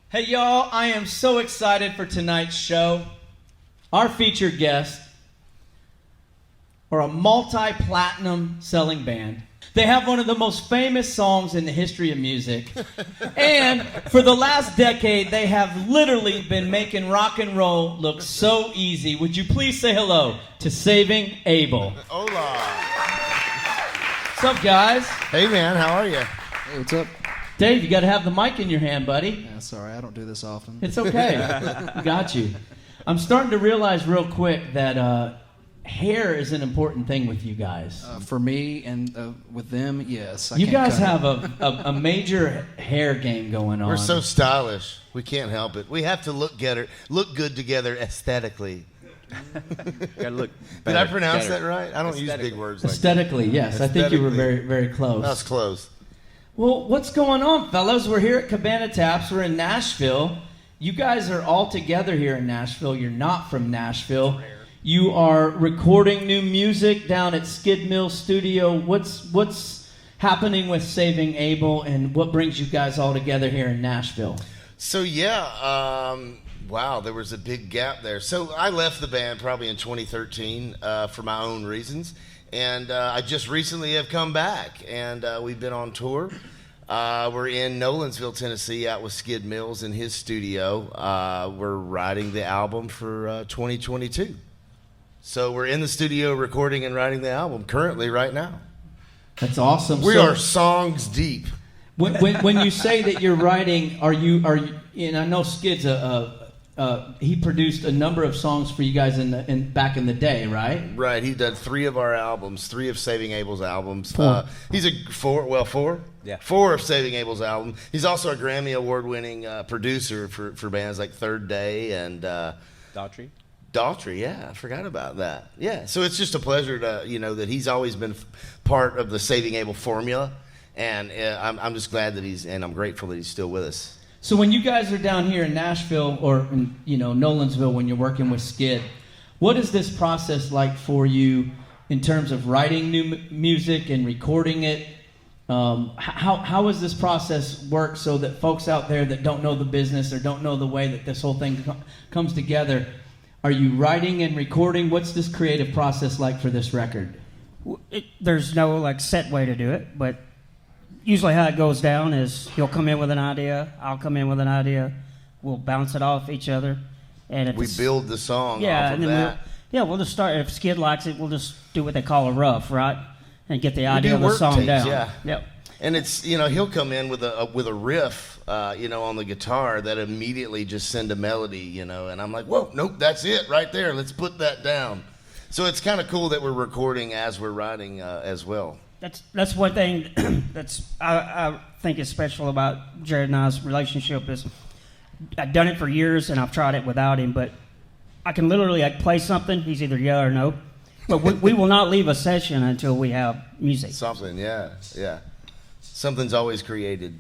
Hey y'all, I am so excited for tonight's show. Our featured guests are a multi-platinum selling band. They have one of the most famous songs in the history of music. And for the last decade, they have literally been making rock and roll look so easy. Would you please say hello to Saving Abel? Hola. What's up, guys? Hey, man, how are you? Hey, what's up? Dave, you got to have the mic in your hand, buddy. Yeah, sorry, I don't do this often. It's okay. Got you. I'm starting to realize real quick that hair is an important thing with you guys. For me and with them, yes. You guys have a major hair game going on. We're so stylish. We can't help it. We have to look good together aesthetically. Gotta look Did better, I pronounce better. that right? I don't use big words like that. Aesthetically, yes. I think you were very, very close. That's close. Well, what's going on, fellas? We're here at Cabana Taps. We're in Nashville. You guys are all together here in Nashville. You're not from Nashville. You are recording new music down at Skid Mill Studio. What's happening with Saving Abel, and what brings you guys all together here in Nashville? So, wow, there was a big gap there. So I left the band probably in 2013 for my own reasons. And I just recently have come back, and we've been on tour. We're in Nolensville, Tennessee, out with Skid Mills in his studio. We're writing the album for 2022. So we're in the studio recording and writing the album currently right now. That's awesome. We are songs deep. When you say that you're writing, are you? And I know Skid's he produced a number of songs for you guys back in the day, right? Right. He did 3 of our albums, 3 of Saving Abel's albums. He's a 4? Yeah. 4 of Saving Abel's album. He's also a Grammy Award-winning producer for bands like Third Day and Daughtry. Daughtry, yeah, I forgot about that. Yeah, so it's just a pleasure to that he's always been part of the Saving Abel formula, and I'm just glad that I'm grateful that he's still with us. So when you guys are down here in Nashville or in, Nolensville when you're working with Skid, what is this process like for you in terms of writing new music and recording it? How does this process work so that folks out there that don't know the business or don't know the way that this whole thing comes together, are you writing and recording? What's this creative process like for this record? There's no set way to do it, but usually how it goes down is he'll come in with an idea, I'll come in with an idea, we'll bounce it off each other, and we build the song off of that. We'll just start. If Skid likes it, we'll just do what they call a rough, right, and get the idea of the song takes, down. Yeah. Yep. And it's he'll come in with a riff, on the guitar that immediately just send a melody, and I'm like, whoa, nope, that's it right there. Let's put that down. So it's kind of cool that we're recording as we're writing as well. That's one thing I think is special about Jared and I's relationship is I've done it for years and I've tried it without him, but I can literally play something, he's either yeah or no, but we will not leave a session until we have music. Something, yeah. Something's always created.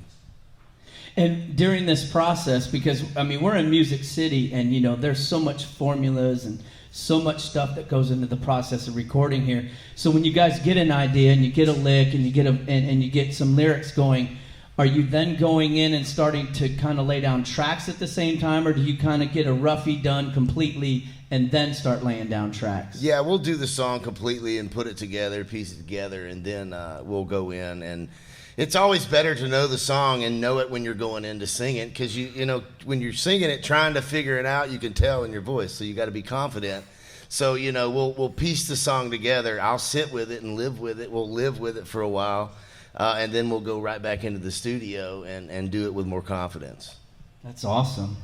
And during this process, because we're in Music City, and there's so much formulas and so much stuff that goes into the process of recording here. So when you guys get an idea and you get a lick and you get some lyrics going, are you then going in and starting to kind of lay down tracks at the same time, or do you kind of get a roughie done completely and then start laying down tracks? Yeah, we'll do the song completely and put it together, piece it together, and then we'll go in. And it's always better to know the song and know it when you're going in to sing it, because when you're singing it, trying to figure it out, you can tell in your voice. So you got to be confident. So we'll piece the song together. I'll sit with it and live with it. We'll live with it for a while, and then we'll go right back into the studio and do it with more confidence. That's awesome.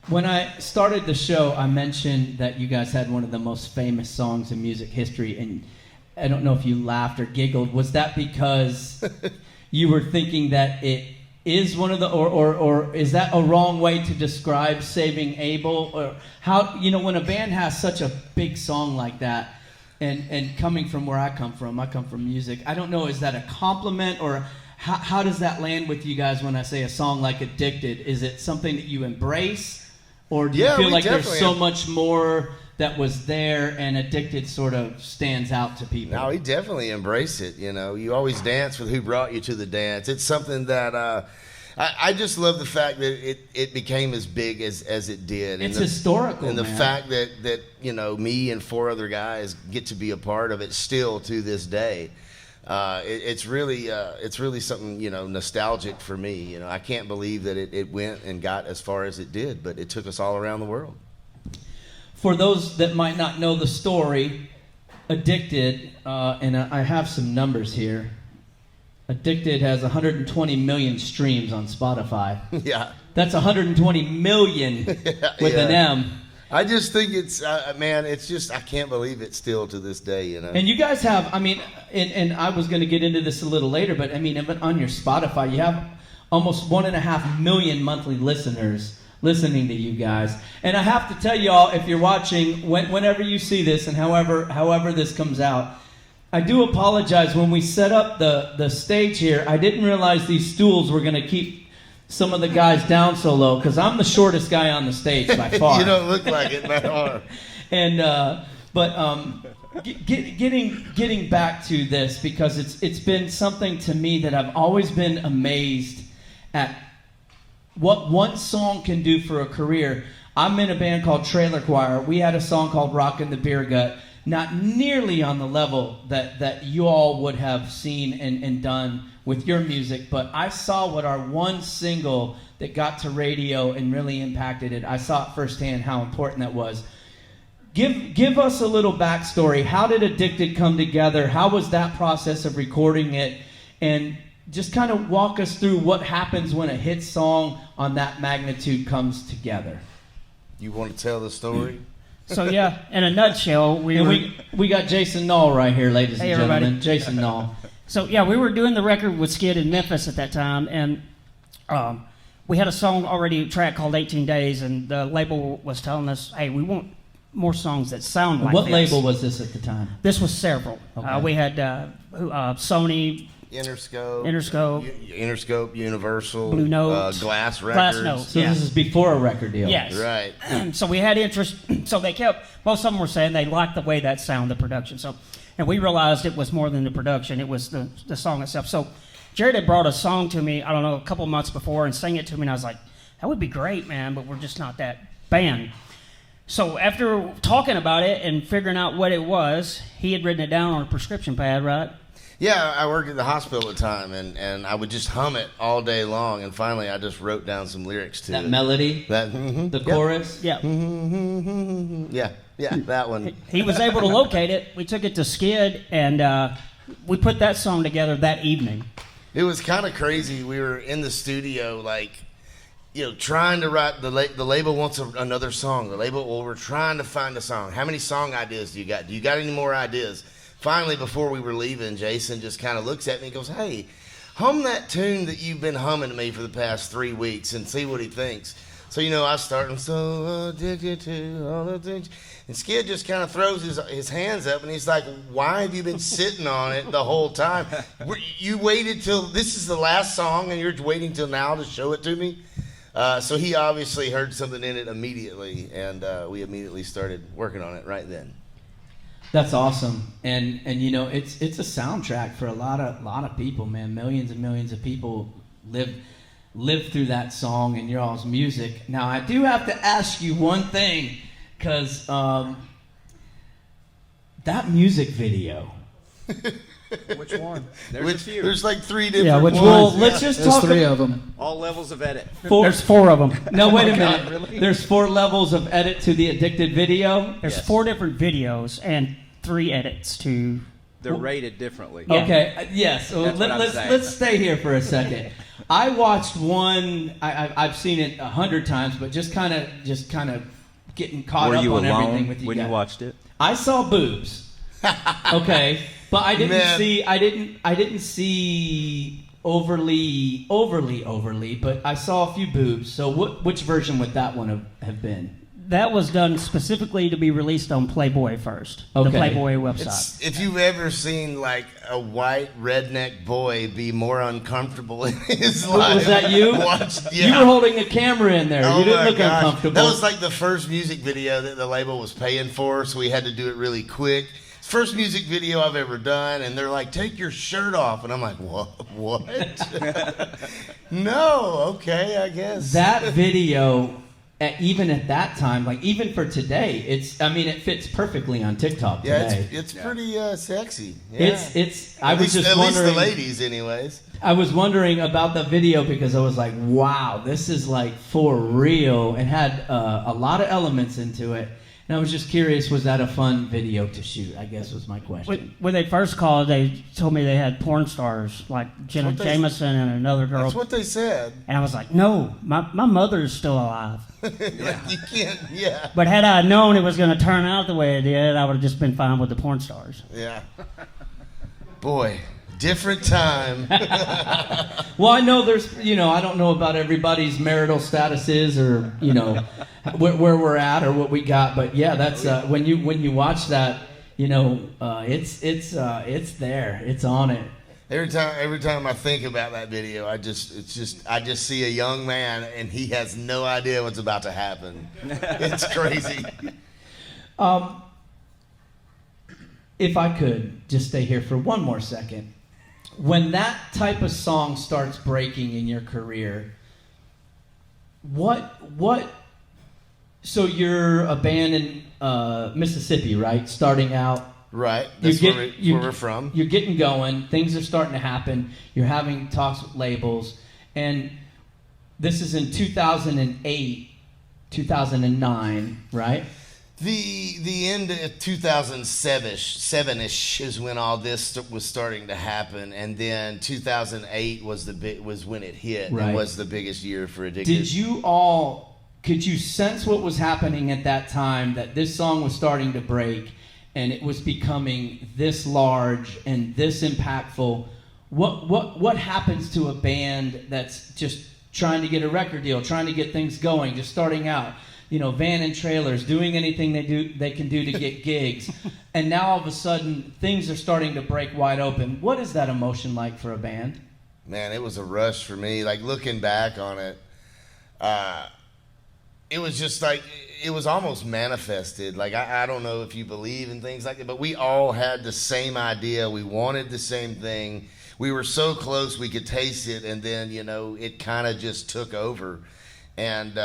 When I started the show, I mentioned that you guys had one of the most famous songs in music history, and I don't know if you laughed or giggled. Was that because you were thinking that it is one of the, or is that a wrong way to describe Saving Abel? Or how, when a band has such a big song like that, and coming from where I come from music, I don't know, is that a compliment, or how does that land with you guys when I say a song like Addicted? Is it something that you embrace, or do you feel like there's so much more that was there and Addicted sort of stands out to people? No, he definitely embraced it. You always dance with who brought you to the dance. It's something that I just love the fact that it became as big as it did. It's historical, and the man. fact that me and 4 other guys get to be a part of it still to this day. It's really something nostalgic for me. I can't believe that it went and got as far as it did, but it took us all around the world. For those that might not know the story, Addicted, and I have some numbers here. Addicted has 120 million streams on Spotify. Yeah. That's 120 million with an M. I just think it's, man, it's just, I can't believe it still to this day, And you guys have, and I was going to get into this a little later, but on your Spotify, you have almost 1.5 million monthly listeners listening to you guys. And I have to tell y'all, if you're watching, whenever you see this and however this comes out, I do apologize. When we set up the stage here, I didn't realize these stools were going to keep some of the guys down so low, because I'm the shortest guy on the stage by far. You don't look like it, man. And getting back to this, because it's been something to me that I've always been amazed at what one song can do for a career. I'm in a band called Trailer Choir. We had a song called Rockin' the Beer Gut, not nearly on the level that you all would have seen and done with your music, but I saw what our one single that got to radio and really impacted it. I saw it firsthand how important that was. Give us a little backstory. How did Addicted come together? How was that process of recording it? And just kind of walk us through what happens when a hit song on that magnitude comes together. You want to tell the story? So yeah, in a nutshell, we got Jason Knoll right here, ladies Hey, and gentlemen. everybody. Jason Knoll. So yeah, we were doing the record with Skid in Memphis at that time, and we had a song already, a track called 18 Days, and the label was telling us, hey, we want more songs that sound like What this. label was this at the time? This was several. Okay. We had Sony, Interscope, Universal, Blue Note, Glass Glass Records. Note. So Yeah. this is before a record deal. Yes. Right. So we had interest. So they kept, most of them were saying they liked the way that sounded, the production. So, and we realized it was more than the production, it was the song itself. So Jared had brought a song to me, I don't know, a couple months before and sang it to me, and I was like, that would be great, man, but we're just not that band. So after talking about it and figuring out what it was, he had written it down on a prescription pad, right? Yeah, I worked at the hospital at the time, and I would just hum it all day long, and finally I just wrote down some lyrics to That it. melody, That, the chorus. Yeah. Yeah, that one. He was able to locate it. We took it to Skid, and we put that song together that evening. It was kind of crazy. We were in the studio, trying to write. The label wants another song. The label, well, we're trying to find a song. How many song ideas do you got? Do you got any more ideas? Finally, before we were leaving, Jason just kind of looks at me and goes, hey, hum that tune that you've been humming to me for the past 3 weeks and see what he thinks. So, I start, I'm so addicted to all the things. And Skid just kind of throws his hands up, and he's like, why have you been sitting on it the whole time? You waited till, this is the last song, and you're waiting till now to show it to me? So he obviously heard something in it immediately, and we immediately started working on it right then. That's awesome, and it's a soundtrack for a lot of people, man. Millions and millions of people live through that song and your all's music. Now, I do have to ask you one thing, because that music video. Which one? There's a few. There's like 3 different Yeah, which ones. Well, let's just There's talk. 3 of them. All levels of edit. There's 4 of them. No, wait a minute. God, really? There's 4 levels of edit to the Addicted video. There's Yes. 4 different videos and 3 edits to. They're rated differently. Yeah. Okay, yes. So That's what I'm saying. let's stay here for a second. I watched one. I've seen it 100 times, but just kind of getting caught Were up you on alone everything with you when guys. you watched it? I saw boobs. Okay, but I didn't Man. see. I didn't see overly. But I saw a few boobs. So which version would that one have been? That was done specifically to be released on Playboy first, Okay. the Playboy website. If you've ever seen like a white redneck boy be more uncomfortable in his life, Was that you? You were holding a camera in there. Oh You didn't my look gosh. uncomfortable. That was like the first music video that the label was paying for, so we had to do it really quick. first music video I've ever done, and they're like, take your shirt off. And I'm like, what? No, okay, I guess. That video, even at that time, like even for today, it fits perfectly on TikTok today. Yeah, it's pretty sexy. Yeah. I was just wondering. At least the ladies, anyways. I was wondering about the video because I was like, wow, this is like for real. It had a lot of elements into it. And I was just curious, was that a fun video to shoot? I guess was my question. When they first called, they told me they had porn stars like Jenna Jameson and another girl. That's what they said. And I was like, no, my mother is still alive. You can't, yeah. But had I known it was going to turn out the way it did, I would have just been fine with the porn stars. Yeah. Boy, different time. Well, I know there's, I don't know about everybody's marital statuses or, where we're at or what we got, but yeah, that's when you watch that, it's there, it's on it. Every time I think about that video, I just see a young man and he has no idea what's about to happen. It's crazy. If I could just stay here for one more second. When that type of song starts breaking in your career, so you're a band in Mississippi, right? Starting out. Right. That's where we're from. You're getting going. Things are starting to happen. You're having talks with labels. And this is in 2008, 2009, right? The end of 2007-ish is when all this was starting to happen, and then 2008 was when it hit, right. And was the biggest year for Addicted. Could you sense what was happening at that time, that this song was starting to break and it was becoming this large and this impactful? What happens to a band that's just trying to get a record deal, trying to get things going, just starting out? Van and trailers, doing anything they can do to get gigs. And now all of a sudden, things are starting to break wide open. What is that emotion like for a band? Man, it was a rush for me. Like, looking back on it, it was just like, it was almost manifested. Like, I don't know if you believe in things like that, but we all had the same idea. We wanted the same thing. We were so close we could taste it, and then, it kind of just took over. And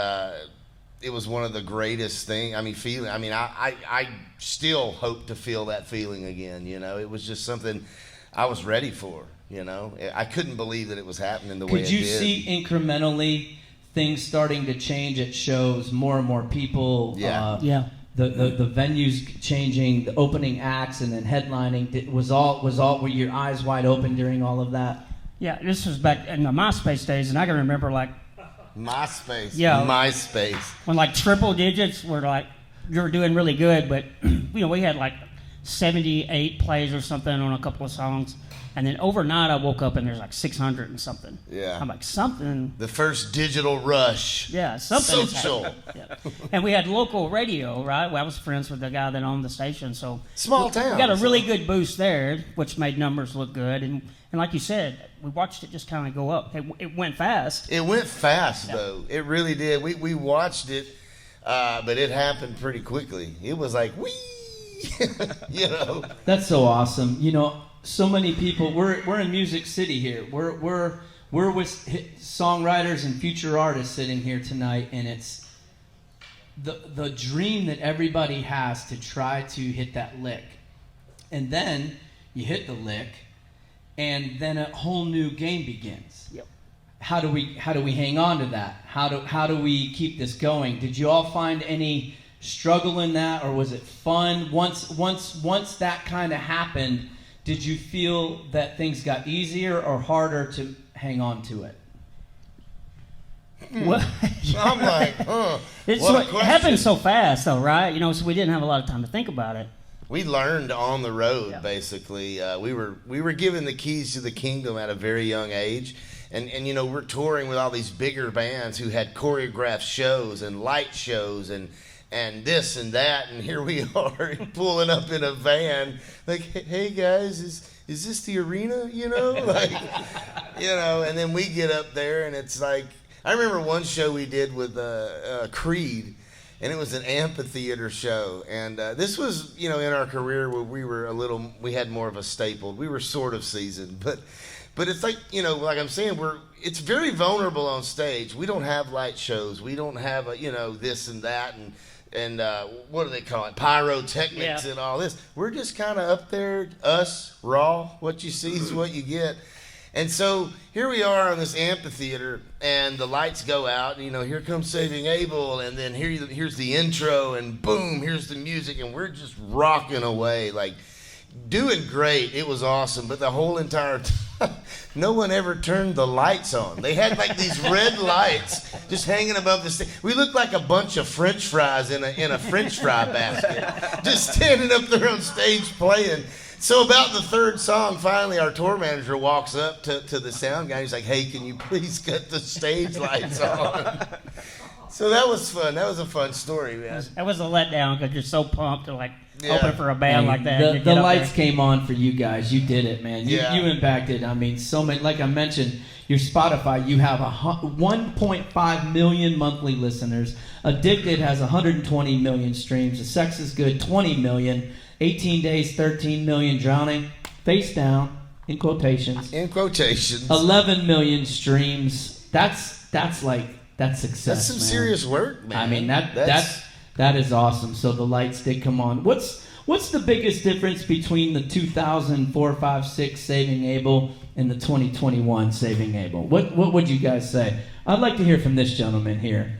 it was one of the greatest things. I still hope to feel that feeling again. It was just something I was ready for. I couldn't believe that it was happening the way it did. Could you see incrementally things starting to change at shows? More and more people. Yeah. The venues changing, the opening acts, and then headlining. Were your eyes wide open during all of that? Yeah, this was back in the MySpace days, and I can remember MySpace. Yeah. MySpace. When triple digits were you were doing really good, but we had 78 plays or something on a couple of songs, and then overnight I woke up and there's 600 and something. Yeah. I'm like, something. The first digital rush. Yeah, something. Social. Yeah. And we had local radio, right? Well, I was friends with the guy that owned the station, so small town. We got a really good boost there, which made numbers look good, and like you said, we watched it just kind of go up. It went fast. It went fast, though. It really did. We watched it, but it happened pretty quickly. It was like, whee! That's so awesome. So many people. We're in Music City here. We're with songwriters and future artists sitting here tonight, and it's the dream that everybody has to try to hit that lick, and then you hit the lick. And then a whole new game begins. Yep. How do we hang on to that? How do we keep this going? Did you all find any struggle in that, or was it fun? Once that kind of happened, did you feel that things got easier or harder to hang on to it? Well, I'm like, huh. It happened so fast, though, right? So we didn't have a lot of time to think about it. We learned on the road, Yeah. basically. We were given the keys to the kingdom at a very young age. And we're touring with all these bigger bands who had choreographed shows and light shows and this and that. And here we are pulling up in a van like, hey, guys, is this the arena? And then we get up there and it's like, I remember one show we did with Creed. and it was an amphitheater show. And this was, in our career where we had more of a staple. We were sort of seasoned, but it's like, like I'm saying, it's very vulnerable on stage. We don't have light shows. We don't have this and that and what do they call it? Pyrotechnics and all this. We're just kind of up there, us, raw. What you see is what you get. And so here we are on this amphitheater, and the lights go out, and here comes Saving Abel, and then here's the intro, and boom, here's the music, and we're just rocking away, like doing great. It was awesome, but the whole entire time, no one ever turned the lights on. They had like these red lights just hanging above the stage. We looked like a bunch of French fries in a French fry basket, just standing up there on stage playing. So about the third song, finally our tour manager walks up to the sound guy. He's like, "Hey, can you please cut the stage lights on?" So that was fun. That was a fun story, man. That was a letdown because you're so pumped to open for a band like that. The lights came on for you guys. You did it, man. You Yeah. impacted. I mean, so many. Like I mentioned, your Spotify. You have 1.5 million monthly listeners. Addicted has 120 million streams. The Sex is Good 20 million. 18 Days 13 million. Drowning Face Down in quotations. 11 million streams. That's success. That's some man. serious work, man. I mean that is awesome. So the lights did come on. What's the biggest difference between the 2004, 5, 6 Saving Abel and the 2021 Saving Abel? What would you guys say? I'd like to hear from this gentleman here.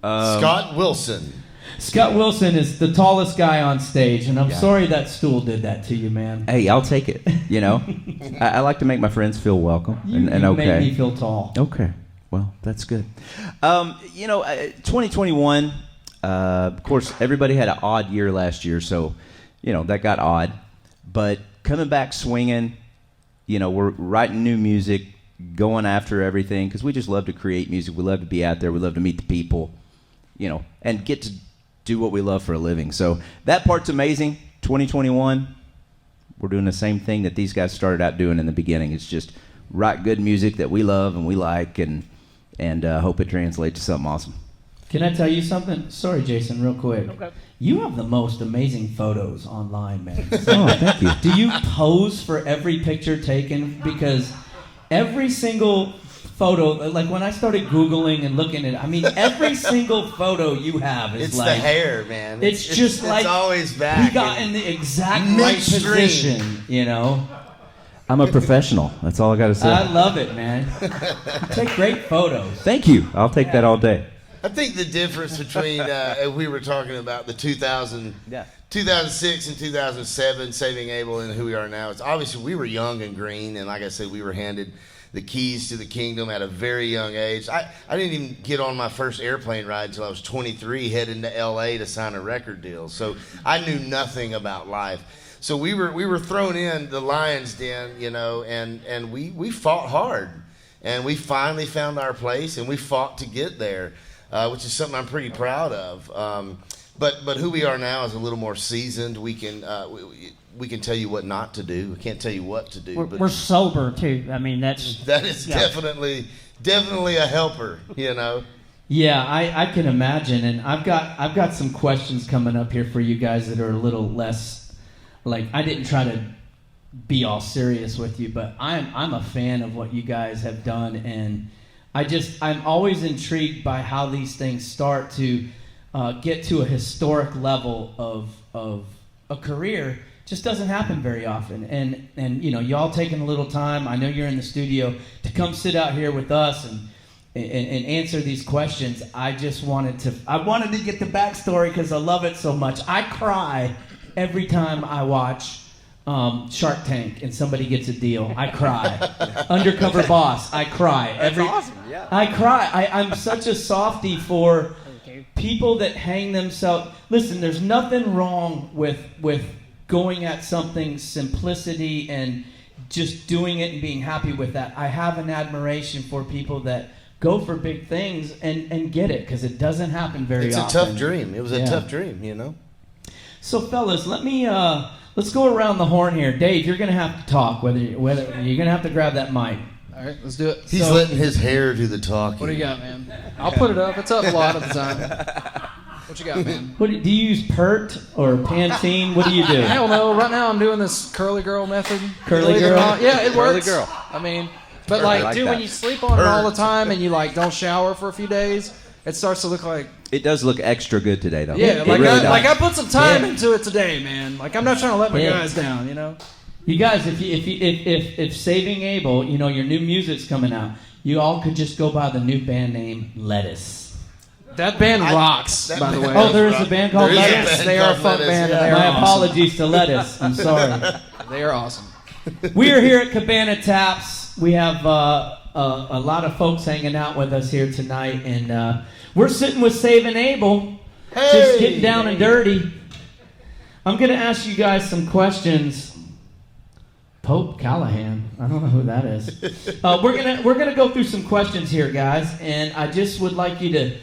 Scott Wilson. Scott Wilson is the tallest guy on stage, and I'm sorry that stool did that to you, man. Hey, I'll take it. I like to make my friends feel welcome and You okay. made me feel tall. Okay, well, that's good. 2021. Of course, everybody had an odd year last year, so that got odd. But coming back swinging, we're writing new music, going after everything because we just love to create music. We love to be out there. We love to meet the people, and get to do what we love for a living. So that part's amazing. 2021, we're doing the same thing that these guys started out doing in the beginning. It's just write good music that we love and we like, and hope it translates to something awesome. Can I tell you something? Sorry, Jason, real quick. Okay. You have the most amazing photos online, man. Oh, thank you. Do you pose for every picture taken? Because every single photo, like when I started Googling and looking at it, I mean, every single photo you have is It's like... the hair, man. It's just like... It's always back. He got in the exact right Midstream. position, I'm a professional. That's all I got to say. I love it, man. You take great photos. Thank you. I'll take that all day. I think the difference between, we were talking about the 2006 and 2007 Saving Abel and who we are now. It's obviously we were young and green, and like I said, we were handed the keys to the kingdom at a very young age. I didn't even get on my first airplane ride until I was 23, heading to L.A. to sign a record deal. So I knew nothing about life. So we were thrown in the lion's den, and we fought hard, and we finally found our place, and we fought to get there. Which is something I'm pretty proud of. But who we are now is a little more seasoned. We can tell you what not to do. We can't tell you what to do. We're sober too. I mean, that is definitely a helper. Yeah, I can imagine, and I've got some questions coming up here for you guys that are a little less, like, I didn't try to be all serious with you, but I'm a fan of what you guys have done, and I'm always intrigued by how these things start to get to a historic level of a career. Just doesn't happen very often, and y'all taking a little time. I know you're in the studio to come sit out here with us and answer these questions. I wanted to get the backstory because I love it so much. I cry every time I watch Shark Tank and somebody gets a deal. I cry. Undercover Boss. I cry. That's awesome. Yeah. I cry. I'm such a softie for people that hang themselves. Listen, there's nothing wrong with going at something simplicity and just doing it and being happy with that. I have an admiration for people that go for big things and get it, because it doesn't happen very often. It's a tough dream. It was a tough dream, So, fellas, let's go around the horn here. Dave, you're going to have to talk. Whether you're going to have to grab that mic. All right, let's do it. He's letting his hair do the talking. What do you got, man? I'll put it up. It's up a lot of the time. What you got, man? Do you use Pert or Pantene? What do you do? Hell no. Right now I'm doing this curly girl method. Curly Believe it or girl? not. Yeah, it Curly works. girl. I mean, but I like, like dude, that. when you sleep on it all the time and you like don't shower for a few days, it starts to look like It does look extra good today, though. yeah, It like really does. I put some time Yeah. into it today, man. Like I'm not trying to let my Yeah. guys down, you know. You guys, if Saving Abel, you know, your new music's coming out, you all could just go by the new band name Lettuce. That band rocks, that by the way. band- Oh, there is a band called There is a Lettuce? band They are a called funk Lettuce, band, yeah. and they are My awesome. apologies to Lettuce. I'm sorry. They are awesome. We are here at Cabana Taps. We have a lot of folks hanging out with us here tonight, and we're sitting with Saving Abel, just getting down and dirty. I'm going to ask you guys some questions. Pope Callahan, I don't know who that is. We're gonna go through some questions here, guys, and I just would like you to.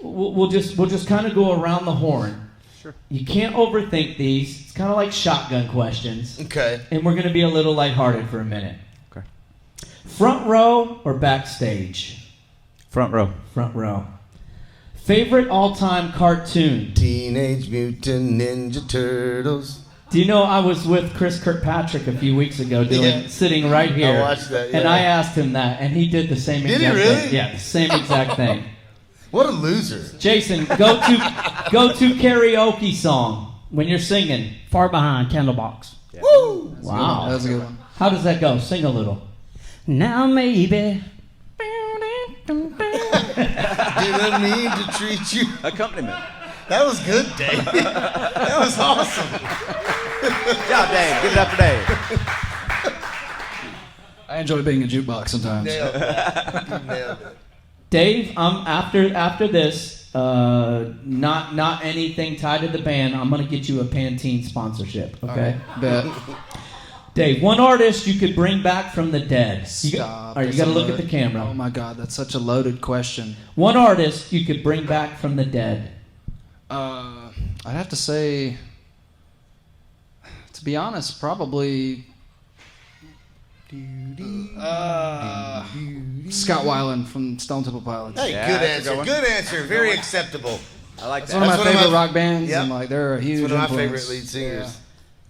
We'll just kind of go around the horn. Sure. You can't overthink these. It's kind of like shotgun questions. Okay. And we're going to be a little lighthearted for a minute. Okay. Front row or backstage? Front row. Front row. Favorite all-time cartoon? Teenage Mutant Ninja Turtles. Do you know I was with Chris Kirkpatrick a few weeks ago Yeah. sitting right here. I watched that, And yeah. I asked him that, and he did the same Did exact he really? thing. Yeah, the same exact thing. What a loser. Jason, go to karaoke song when you're singing. Far Behind, Candlebox. Woo! Wow. That was a good one. How does that go? Sing a little. Now maybe. Didn't mean to treat you. Accompaniment. That was good, Dave. That was awesome. Good job, Dave. Give it up for Dave. I enjoy being a jukebox sometimes. Nailed it. You nailed it. Dave, after this, not anything tied to the band. I'm gonna get you a Pantene sponsorship. Okay, Bet. Dave. One artist you could bring back from the dead. Stop. All right, you That's got to a look at load- the camera. Oh my God, that's such a loaded question. One artist you could bring back from the dead. I'd have to say, to be honest, probably Scott Weiland from Stone Temple Pilots. Hey, Yeah, good that's a answer. good one. Good answer. Very acceptable. I like It's that. one of my That's one of favorite my- rock bands, Yep. and like they're a huge It's one of my influence. favorite lead singers.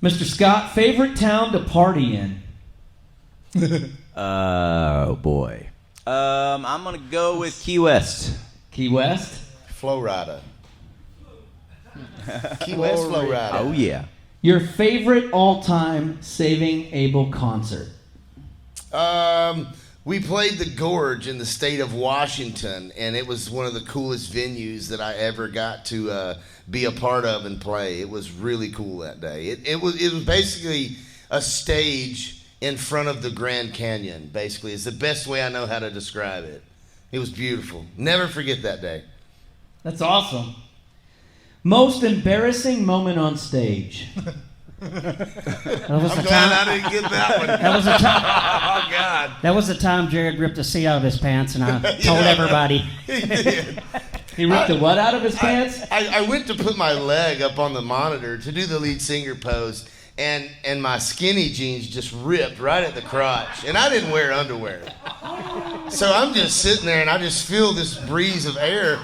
Mr. Scott, favorite town to party in? Oh, boy. I'm going to go with Key West. Key West. Flowrider. Key West Flowrider. Oh, yeah. Your favorite all-time Saving Abel concert? We played the Gorge in the state of Washington, and it was one of the coolest venues that I ever got to be a part of and play. It was really cool that day. It was basically a stage in front of the Grand Canyon. Basically, is the best way I know how to describe it. It was beautiful. Never forget that day. That's awesome. Most embarrassing moment on stage? That was I'm the glad time. I didn't get that one. That was the time. Oh God. That was the time Jared ripped the C out of his pants, and I told everybody. He did. He ripped the what out of his pants? I went to put my leg up on the monitor to do the lead singer pose, and my skinny jeans just ripped right at the crotch, and I didn't wear underwear. So I'm just sitting there, and I just feel this breeze of air,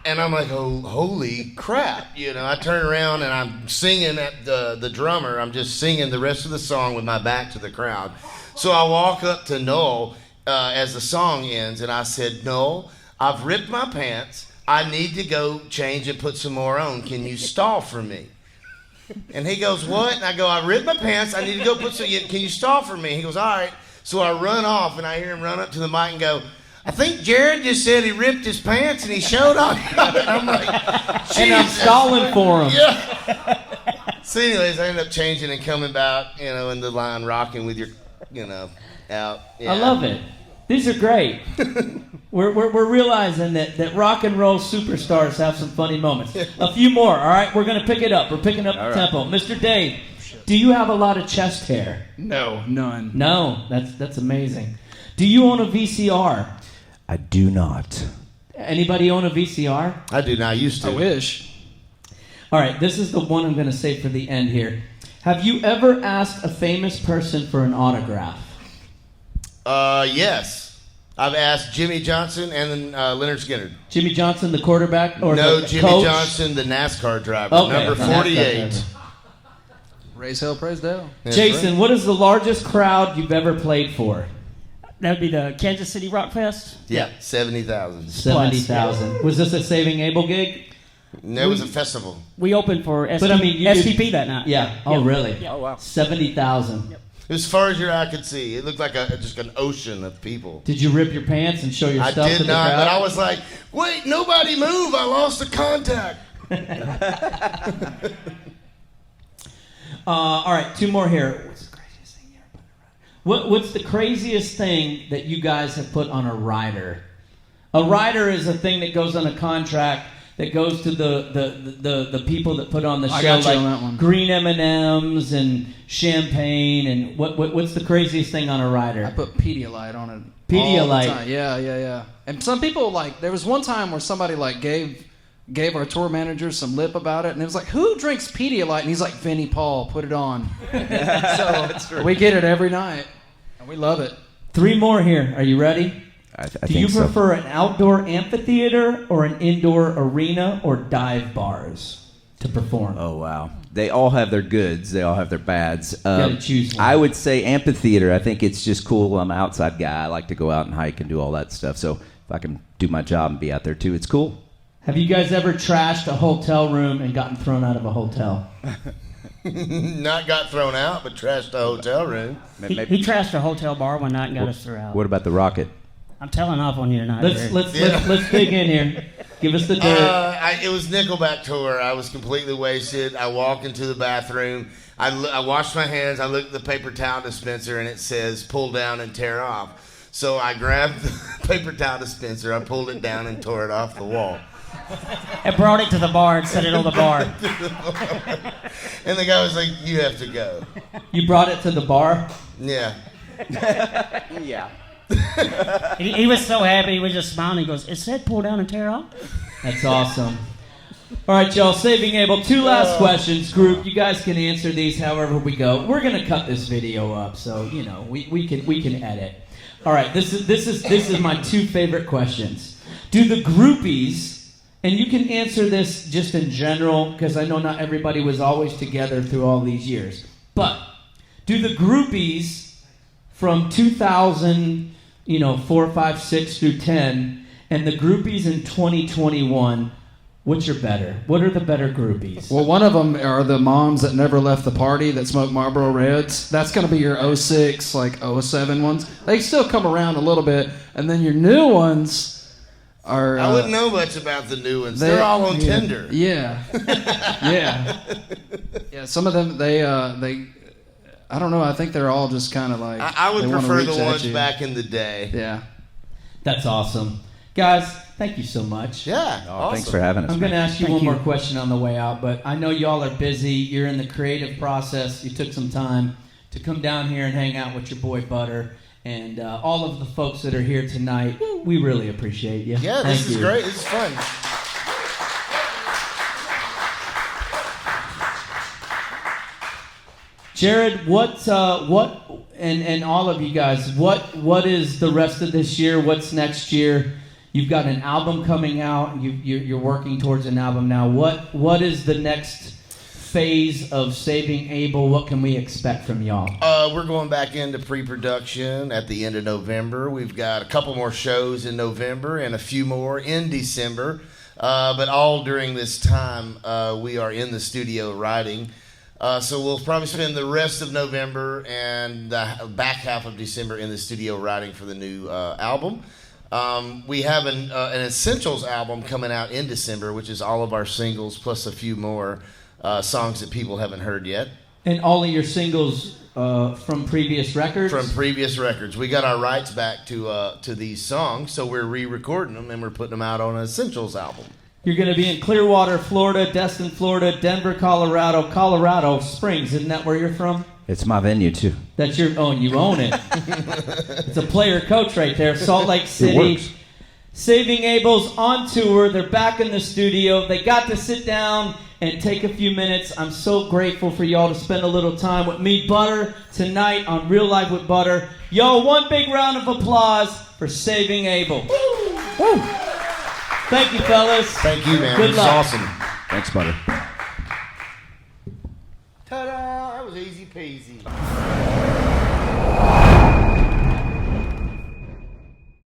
and I'm like, oh, holy crap. You know, I turn around, and I'm singing at the drummer. I'm just singing the rest of the song with my back to the crowd. So I walk up to Noel as the song ends, and I said, Noel, I've ripped my pants. I need to go change and put some more on. Can you stall for me? And he goes, what? And I go, I ripped my pants. I need to go put some. Can you stall for me? He goes, all right. So I run off, and I hear him run up to the mic and go, I think Jared just said he ripped his pants, and he showed off. And I'm like, And I'm Jesus. stalling for him. Yeah. So anyways, I ended up changing and coming back, you know, in the line, rocking with your, you know, out. Yeah. I love it. These are great. We're realizing that rock and roll superstars have some funny moments. A few more, all right? We're going to pick it up. We're picking up the tempo. Mr. Dave, do you have a lot of chest hair? No, none. No, that's amazing. Do you own a VCR? I do not. Anybody own a VCR? I do not used to. I wish. All right, this is the one I'm going to say for the end here. Have you ever asked a famous person for an autograph? Yes. I've asked Jimmy Johnson and then Leonard Skinner. Jimmy Johnson, the quarterback, or No, the Jimmy coach? Johnson, the NASCAR driver, Okay, number the NASCAR 48. driver. Raise hell, praise Dale. That's Jason, right. what is the largest crowd you've ever played for? That would be the Kansas City Rock Fest. Yeah, 70,000. 70,000. Was this a Saving Abel gig? That was a festival. We opened for But I mean, you did- STP that night. Yeah. Oh, really? Yeah. Oh, wow. 70,000. As far as your eye could see, it looked like just an ocean of people. Did you rip your pants and show your I stuff to did the not, crowd? but I was like, wait, nobody move. I lost the contact. All right, two more here. What's the craziest thing you ever put on a rider? What's the craziest thing that you guys have put on a rider? A rider is a thing that goes on a contract that goes to the people that put on the show, I got you like on that one. green M&Ms and champagne. And what's the craziest thing on a rider? I put Pedialyte on it. Pedialyte. all the time. Yeah. And some people, like, there was one time where somebody, like, gave our tour manager some lip about it, and it was like, who drinks Pedialyte? And he's like, Vinnie Paul, put it on. So we get it every night, and we love it. Three more here. Are you ready? I Do you think so. prefer an outdoor amphitheater or an indoor arena or dive bars to perform? Oh wow! They all have their goods. They all have their bads. gotta choose one. I would say amphitheater. I think it's just cool. I'm an outside guy. I like to go out and hike and do all that stuff. So if I can do my job and be out there too, it's cool. Have you guys ever trashed a hotel room and gotten thrown out of a hotel? Not got thrown out, but trashed the hotel room. He trashed a hotel bar one night and got us through out. What about the rocket? I'm telling off on you tonight. Let's Jared. let's dig in here. Give us the dirt. It was Nickelback tour. I was completely wasted. I walk into the bathroom. I washed my hands. I look at the paper towel dispenser, and it says pull down and tear off. So I grabbed the paper towel dispenser. I pulled it down and tore it off the wall. And brought it to the bar and set it on the bar. And the guy was like, you have to go. You brought it to the bar. Yeah. Yeah. He was so happy. He was just smiling. He goes, it said pull down and tear off? That's awesome. All right, y'all. Saving Abel. Two last questions, group. You guys can answer these however we go. We're gonna cut this video up, so you know we can edit. All right. This is my two favorite questions. Do the groupies, and you can answer this just in general because I know not everybody was always together through all these years, but do the groupies from 2000, 4, 5, 6 through 10, and the groupies in 2021, which are better? What are the better groupies? Well, one of them are the moms that never left the party that smoke Marlboro Reds. That's going to be your 06, like 07 ones. They still come around a little bit. And then your new ones are... I wouldn't know much about the new ones. They're all on Tinder. Yeah. Yeah, some of them, they I don't know. I think they're all just kind of like... I would they wanna prefer reach the at ones you. back in the day. Yeah. That's awesome. Guys, thank you so much. Yeah. Oh, awesome. thanks for having us. I'm going to man. ask you Thank one you. more question on the way out, but I know y'all are busy. You're in the creative process. You took some time to come down here and hang out with your boy Butter. And all of the folks that are here tonight, we really appreciate you. Yeah, Thank this is you. great. This is fun. Jared, and all of you guys, what is the rest of this year? What's next year? You've got an album coming out. You're working towards an album now. What is the next phase of Saving Abel? What can we expect from y'all? We're going back into pre-production at the end of November. We've got a couple more shows in November and a few more in December. But all during this time, we are in the studio writing. So we'll probably spend the rest of November and the back half of December in the studio writing for the new album. We have an Essentials album coming out in December, which is all of our singles plus a few more songs that people haven't heard yet. And all of your singles from previous records? From previous records. We got our rights back to these songs, so we're re-recording them and we're putting them out on an Essentials album. You're going to be in Clearwater, Florida, Destin, Florida, Denver, Colorado Springs. Isn't that where you're from? It's my venue too. That's your own. You own it. It's a player coach right there. Salt Lake City. works. Saving Abel's on tour. They're back in the studio. They got to sit down and take a few minutes. I'm so grateful for y'all to spend a little time with me, Butter, tonight on Real Life with Butter. Yo, one big round of applause for saving Abel. Woo! Thank you, fellas. Thank you, man. Good This luck. is awesome. Thanks, Butter. Ta-da! That was easy peasy.